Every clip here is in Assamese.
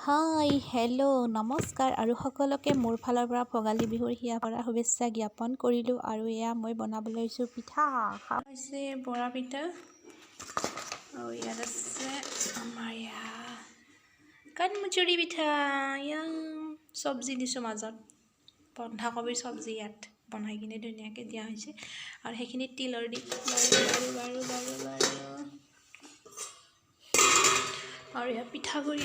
হাই হেল্ল' নমস্কাৰ আৰু সকলোকে মোৰ ফালৰ পৰা ভোগালী বিহুৰ হিয়া ভৰা শুভেচ্ছা জ্ঞাপন কৰিলোঁ। আৰু এয়া মই বনাবলৈ লৈছোঁ পিঠা হৈছে বৰা পিঠা। আৰু ইয়াত আছে আমাৰ কাণমুচৰি পিঠা। চব্জি দিছোঁ মাজত, বন্ধাকবিৰ চব্জি ইয়াত বনাই কিনে ধুনীয়াকৈ দিয়া হৈছে। আৰু সেইখিনি তিলৰ দি আৰু ইয়াত পিঠাগুড়ি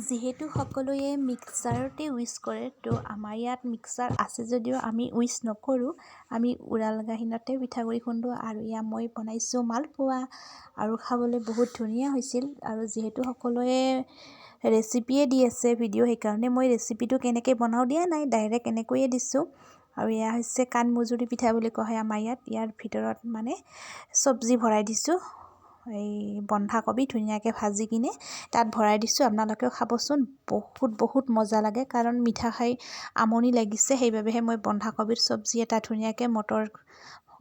যিহেতু সকলোৱে মিক্সাৰতে ইউজ কৰে, তো আমাৰ ইয়াত মিক্সাৰ আছে যদিও আমি ইউজ নকৰোঁ। আমি উৰাল গাহিনতে পিঠাগুড়ি খুন্দো। আৰু ইয়াত মই বনাইছোঁ মালপোৱা আৰু খাবলৈ বহুত ধুনীয়া হৈছিল। আৰু যিহেতু সকলোৱে ৰেচিপিয়ে দি আছে ভিডিঅ', সেইকাৰণে মই ৰেচিপিটো কেনেকৈ বনাওঁ দিয়া নাই, ডাইৰেক্ট এনেকৈয়ে দিছোঁ। আৰু এয়া হৈছে কাণমুচৰি পিঠা বুলি কোৱা হয় আমাৰ ইয়াত। ইয়াৰ ভিতৰত মানে চব্জি ভৰাই দিছোঁ, এই বন্ধাকবি ধুনীয়াকৈ ভাজি কিনে তাত ভৰাই দিছোঁ। আপোনালোকেও খাবচোন, বহুত মজা লাগে। কাৰণ মিঠা খাই আমনি লাগিছে, সেইবাবেহে মই বন্ধাকবিৰ চব্জি এটা ধুনীয়াকৈ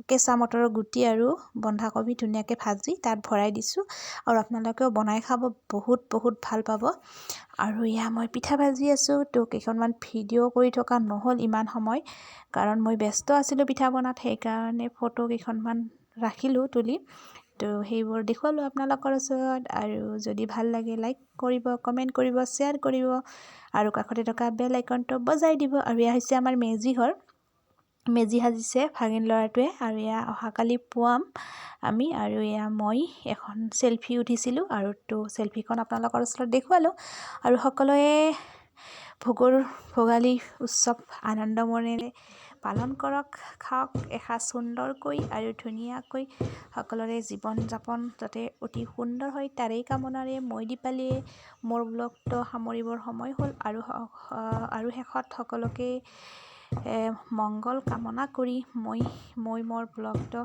কেঁচা মটৰৰ গুটি আৰু বন্ধাকবি ধুনীয়াকৈ ভাজি তাত ভৰাই দিছোঁ। আৰু আপোনালোকেও বনাই খাব, বহুত ভাল পাব। আৰু মই পিঠা ভাজি আছোঁ, তো কেইখনমান ভিডিঅ' কৰি থকা নহ'ল ইমান সময়, কাৰণ মই ব্যস্ত আছিলোঁ পিঠা বনাত। সেইকাৰণে ফটো কেইখনমান ৰাখিলোঁ তুলি, তো সেইবোৰ দেখুৱালোঁ আপোনালোকৰ ওচৰত। আৰু যদি ভাল লাগে লাইক কৰিব, কমেণ্ট কৰিব, শ্বেয়াৰ কৰিব আৰু কাষতে থকা বেল আইকনটো বজাই দিব। আৰু এয়া হৈছে আমাৰ মেজি ঘৰ, মেজি সাজিছে ভাগিন ল'ৰাটোৱে। আৰু অহাকালি পুৱাম আমি। আৰু মই এখন চেলফি উঠিছিলোঁ, আৰু তো চেলফিখন আপোনালোকৰ ওচৰত দেখুৱালোঁ। আৰু সকলোৱে ভোগালী উৎসৱ আনন্দ মনেৰে পালন কৰক, খাওক এসাঁজ সুন্দৰকৈ আৰু ধুনীয়াকৈ। সকলোৰে জীৱন যাপন যাতে অতি সুন্দৰ হয়, তাৰেই কামনাৰে মই দীপালীয়ে মোৰ ব্লগটো সামৰিবৰ সময় হ'ল। আৰু শেষত সকলোকে মংগল কামনা কৰি মই মোৰ ব্লগটো